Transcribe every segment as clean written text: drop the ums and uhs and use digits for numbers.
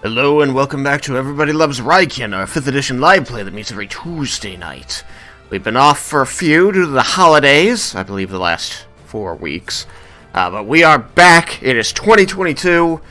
Hello and welcome back to Everybody Loves Raiken, our 5th edition live play that meets every Tuesday night. We've been off for a few due to the holidays, I believe the last 4 weeks. But we are back, it is 2022,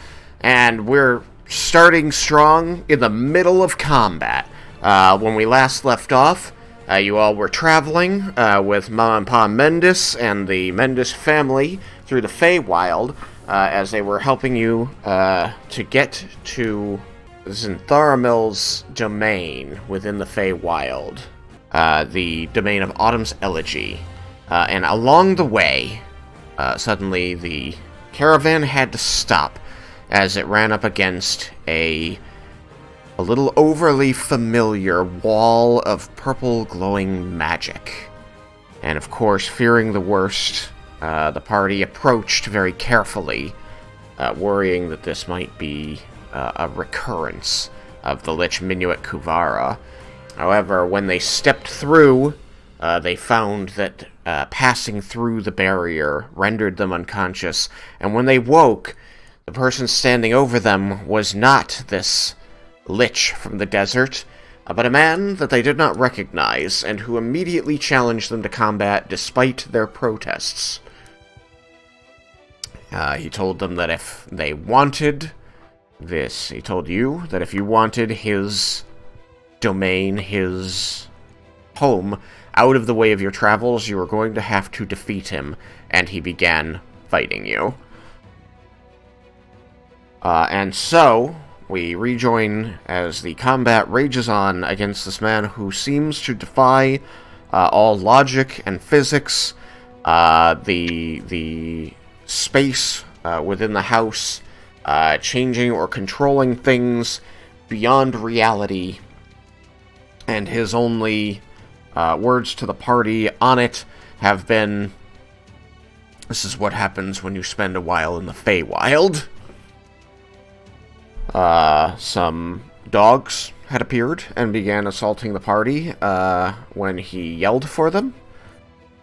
and we're starting strong in the middle of combat. When we last left off, you all were traveling with Mama and Pa Mendis and the Mendis family through the Feywild, as they were helping you to get to Zintharamil's domain within the Feywild, the domain of Autumn's Elegy. And along the way, suddenly the caravan had to stop as it ran up against a little overly familiar wall of purple glowing magic. And of course, fearing the worst, the party approached very carefully, worrying that this might be a recurrence of the Lich Minuet Kuvara. However, when they stepped through, they found that passing through the barrier rendered them unconscious, and when they woke, the person standing over them was not this Lich from the desert, but a man that they did not recognize, and who immediately challenged them to combat despite their protests. He told them that if they wanted this, he told you that if you wanted his domain, his home, out of the way of your travels, you were going to have to defeat him, and he began fighting you. And so, we rejoin as the combat rages on against this man who seems to defy all logic and physics. The space within the house, changing or controlling things beyond reality, and his only words to the party on it have been, "This is what happens when you spend a while in the Feywild." Some dogs had appeared and began assaulting the party when he yelled for them.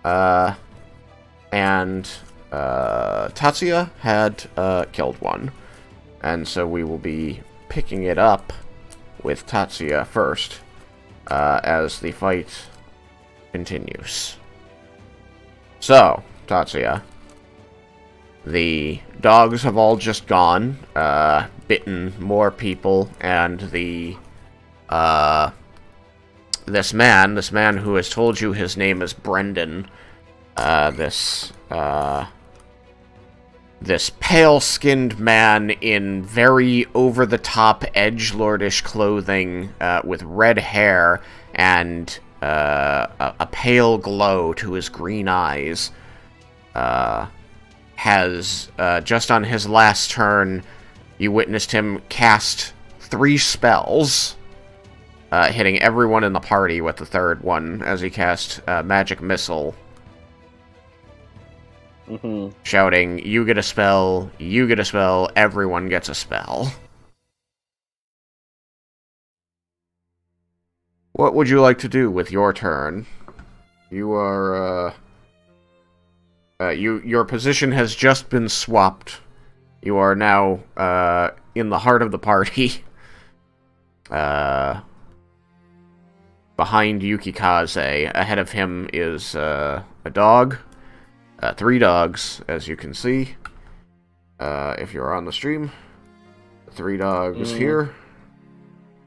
And Tatsuya had killed one. And so we will be picking it up with Tatsuya first as the fight continues. So, Tatsuya, the dogs have all just gone, bitten more people, and this man who has told you his name is Brendan, this pale-skinned man in very over-the-top edgelordish clothing, with red hair and a pale glow to his green eyes, has, just on his last turn, you witnessed him cast 3 spells, hitting everyone in the party with the third one as he cast Magic Missile, shouting, "You get a spell, you get a spell, everyone gets a spell." What would you like to do with your turn? You are, your position has just been swapped. You are now, in the heart of the party. Behind Yukikaze. Ahead of him is, a dog. 3 dogs, as you can see. If you're on the stream. 3 dogs here.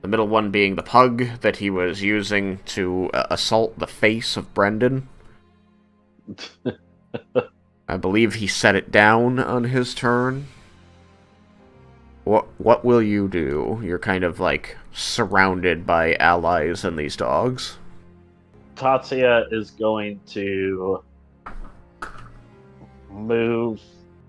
The middle one being the pug that he was using to assault the face of Brendan. I believe he set it down on his turn. What will you do? You're kind of, like, surrounded by allies and these dogs. Tatsuya is going to move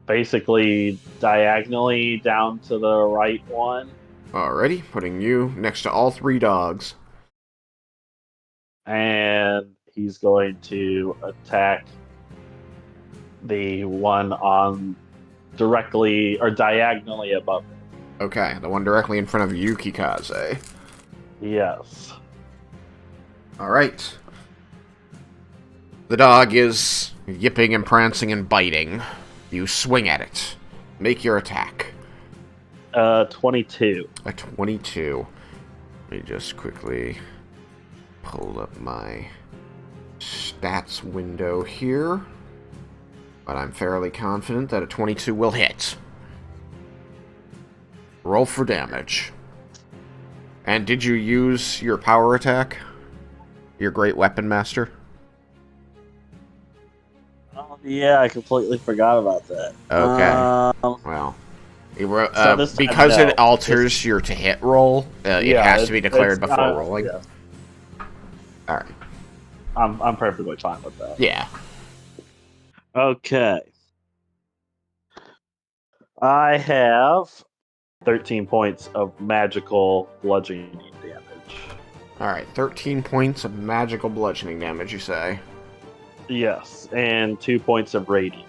basically diagonally down to the right one. Alrighty, putting you next to all 3 dogs. And he's going to attack the one on directly or diagonally above him. Okay, the one directly in front of Yukikaze. Yes. Alright. The dog is yipping and prancing and biting. You swing at it. Make your attack. 22. A 22. Let me just quickly pull up my stats window here. But I'm fairly confident that a 22 will hit. Roll for damage. And did you use your power attack? Your Great Weapon Master? Oh, yeah, I completely forgot about that. Okay. Well, so this time, because no. it alters your to-hit roll, it has to be declared before rolling. Yeah. Alright. I'm perfectly fine with that. Yeah. Okay. I have 13 points of magical bludgeoning damage. Alright, 13 points of magical bludgeoning damage, you say? Yes, and 2 points of radiant.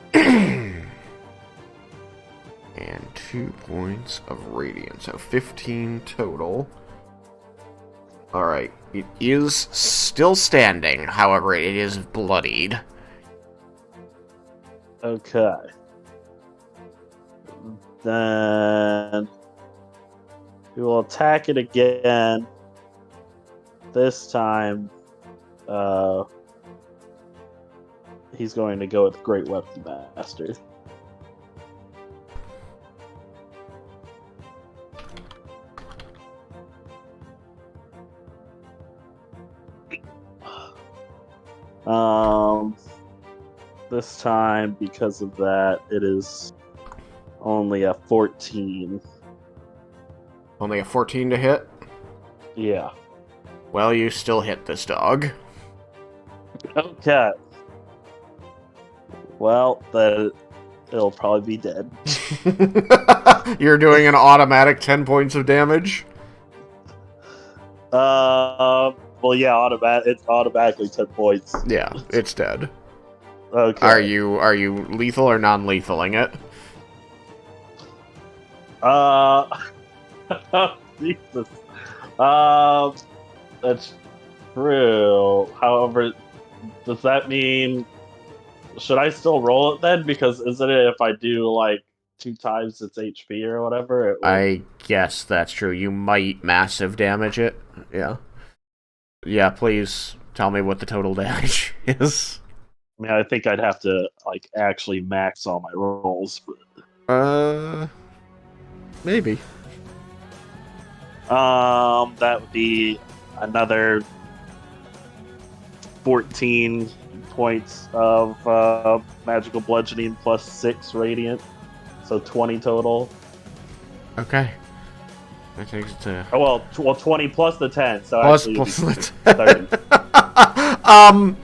And 2 points of radiant, so 15 total. Alright, it is still standing, however, it is bloodied. Okay. Then we will attack it again. This time, he's going to go with Great Weapon Master. This time, because of that, it is only a 14. Only a 14 to hit? Yeah. Well, you still hit this dog. Okay. Well, then it'll probably be dead. You're doing an automatic 10 points of damage? Well, yeah, it's automatically 10 points. Yeah, it's dead. Okay. Are you lethal or non-lethaling it? Jesus. That's true. However, does that mean should I still roll it then? Because isn't it if I do like 2 times its HP or whatever? It would... I guess that's true. You might massive damage it. Yeah. Yeah, please tell me what the total damage is. I mean, I think I'd have to like actually max all my rolls. Maybe. That would be another 14 points of magical bludgeoning plus 6 radiant, so 20 total. Okay. That takes it to... Oh, well, 20 plus the 10, so plus actually the 30.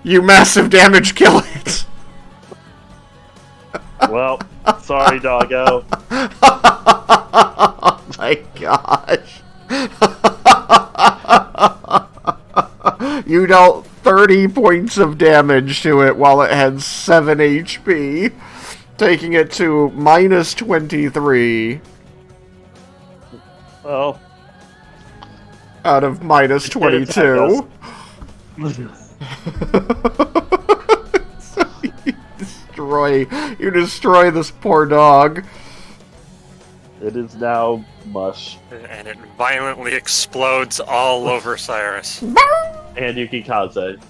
You massive damage kill it. Well, sorry, doggo. Oh my gosh. You dealt 30 points of damage to it while it had 7 HP, taking it to minus 23. Well, out of minus 22. So you destroy this poor dog. It is now mush. And it violently explodes all over Cyrus. And Yukikaze.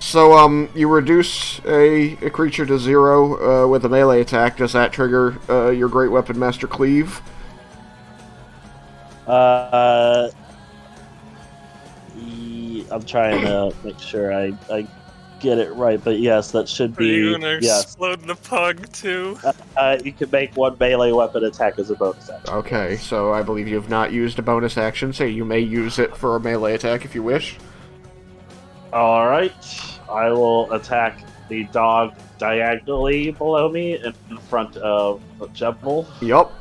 So, you reduce a creature to 0 with a melee attack. Does that trigger your Great Weapon Master Cleave? I'm trying to make sure I get it right, but yes, that should be. Are you gonna explode the pug too? You can make 1 melee weapon attack as a bonus action. Okay, so I believe you have not used a bonus action, so you may use it for a melee attack if you wish. Alright, I will attack the dog diagonally below me in front of Jebel. Yup.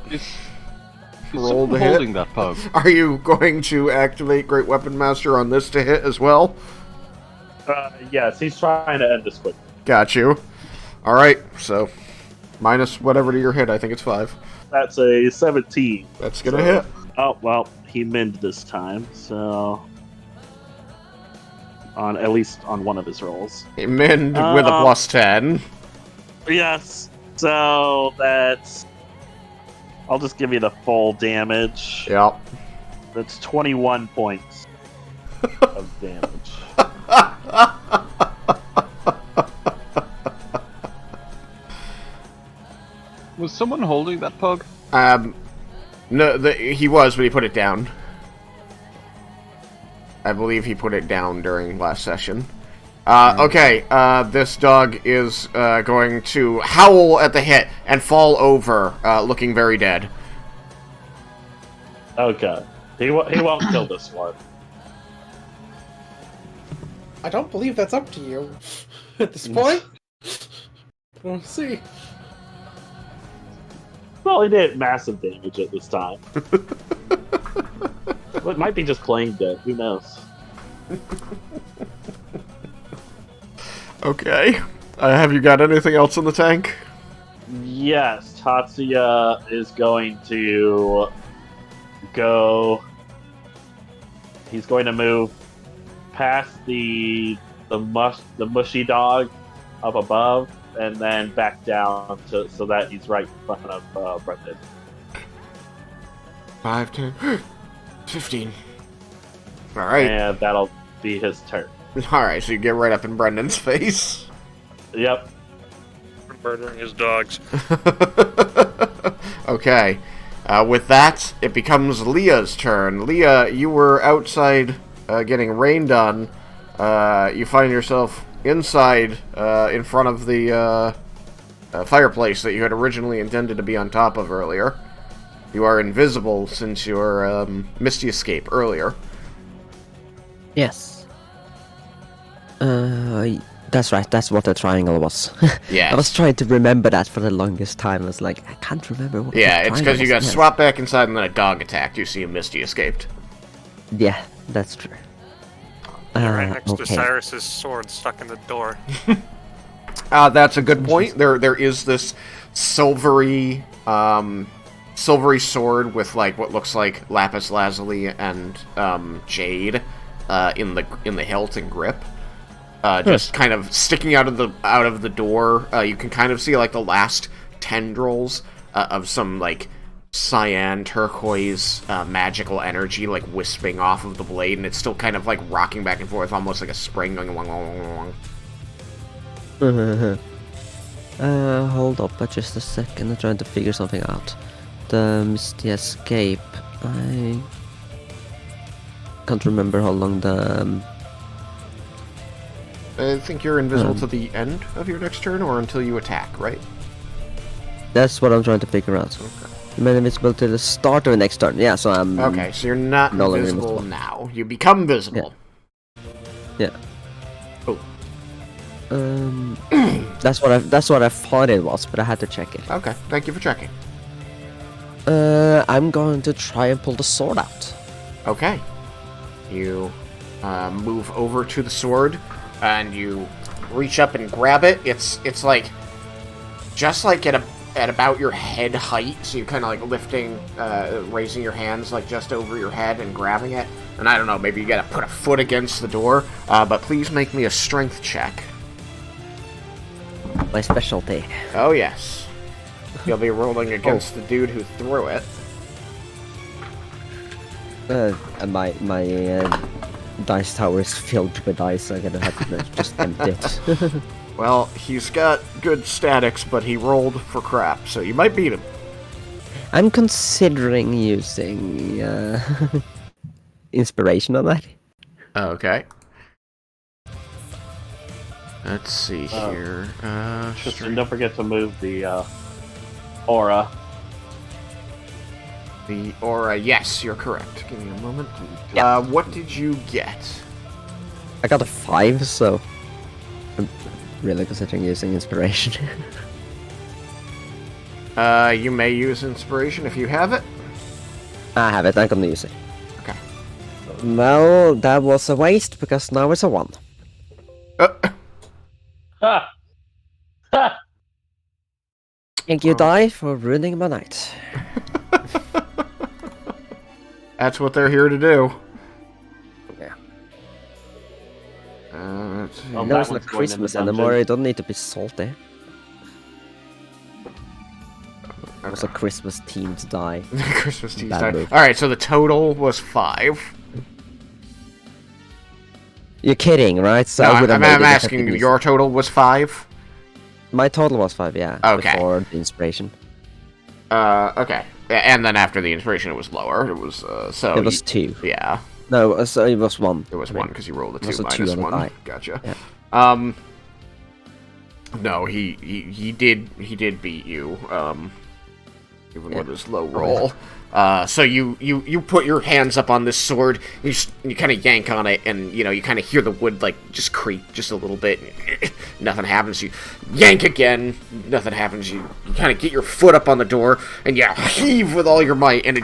Roll to hit. Holding that pug. Are you going to activate Great Weapon Master on this to hit as well? Yes, he's trying to end this quick. Got you. Alright, so minus whatever to your hit, I think it's 5. That's a 17. That's gonna hit. Oh, well, he minned this time, so... at least on one of his rolls. He minned with a plus 10. Yes, so that's I'll just give you the full damage. Yep. That's 21 points of damage. Was someone holding that pug? No, he was, but he put it down. I believe he put it down during last session. Okay, this dog is going to howl at the hit and fall over, looking very dead. Okay. He won't kill this one. I don't believe that's up to you at this point. We'll see. Well, he did massive damage at this time. Well, it might be just plain dead. Who knows? Okay. Have you got anything else in the tank? Yes, Tatsuya is going to go. He's going to move past the mushy dog up above, and then back down so that he's right in front of Brendan. 5, 10, 15. Alright. And that'll be his turn. Alright, so you get right up in Brendan's face. Yep. Murdering his dogs. Okay. With that, it becomes Leah's turn. Leah, you were outside getting rained on. You find yourself inside in front of the fireplace that you had originally intended to be on top of earlier. You are invisible since your Misty escape earlier. Yes. That's right, that's what the triangle was. Yeah. I was trying to remember that for the longest time. I was like, I can't remember what Yeah, the it's triangle because you got was. swapped back inside and then a dog attacked you, so you Misty escaped. Yeah, that's true. Right next to Okay. Cyrus's sword stuck in the door. That's a good point. There is this silvery sword with like what looks like lapis lazuli and jade in the hilt and grip. Just kind of sticking out of the door. You can kind of see like the last tendrils of some like cyan turquoise magical energy like wisping off of the blade, and it's still kind of like rocking back and forth, almost like a spring going wong, wong, wong. Hold up for just a second. I'm trying to figure something out. The Misty escape. I can't remember how long the. I think you're invisible to the end of your next turn, or until you attack, right? That's what I'm trying to figure out. Okay. I'm invisible to the start of the next turn. Yeah, so I'm. Okay, so you're not no longer invisible invisible. now. You become visible. Yeah. Oh. That's what I thought it was, but I had to check it. Okay, thank you for checking. I'm going to try and pull the sword out. Okay. You move over to the sword, and you reach up and grab it. It's like just like at about your head height, so you're kind of like lifting, raising your hands like just over your head and grabbing it. And I don't know, maybe you gotta put a foot against the door, but please make me a strength check. My specialty. Oh yes. You'll be rolling against the dude who threw it. My dice tower is filled with dice, so I'm gonna have to just empty it. Well, he's got good statics, but he rolled for crap, so you might beat him. I'm considering using inspiration on that. Okay. Let's see here. Just don't forget to move the aura. The aura, yes, you're correct. Give me a moment. Yeah. What did you get? I got a 5, so I'm really considering using inspiration. You may use inspiration if you have it. I have it, I'm gonna use it. Okay. Well, that was a waste, because now it's a 1. Ha! Ha! Thank you, die, for ruining my night. That's what they're here to do. Yeah. Let's see. Oh, No, that it's not one's going in the Christmas dungeon. anymore, it don't need to be salty. was a Christmas themed die. Christmas tea Bad style. move. Alright, so the total was 5. You're kidding, right? So No, I would have I'm made it if I asking you, didn't use- your total was 5? My total was 5, yeah. Okay. Before the inspiration. Okay. And then after the inspiration, it was lower. It was, so... It was 2. Yeah. No, so it was 1. It was 1, because you rolled a 2 was a 2 minus on the 1. die. Gotcha. Yeah. No, he did beat you, even Yeah. with his low roll. So you put your hands up on this sword, you kind of yank on it, and, you kind of hear the wood, like, just creak just a little bit, nothing happens. You yank again, nothing happens. You kind of get your foot up on the door, and you heave with all your might, and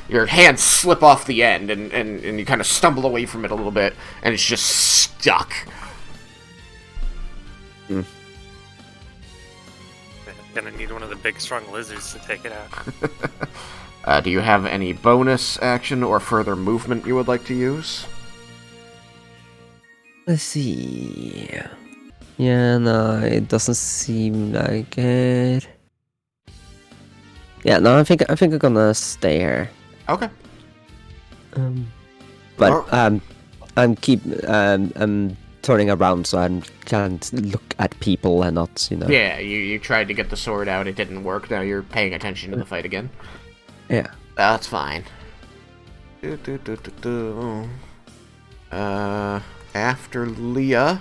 your hands slip off the end, and you kind of stumble away from it a little bit, and it's just stuck. Gonna need one of the big, strong lizards to take it out. Do you have any bonus action or further movement you would like to use? Let's see. Yeah, no, it doesn't seem like it. Yeah, no, I think I'm gonna stay here. Okay. But I'm turning around so I can't look at people and not, Yeah, you tried to get the sword out, it didn't work, now you're paying attention to the fight again. Yeah. That's fine. After Leah...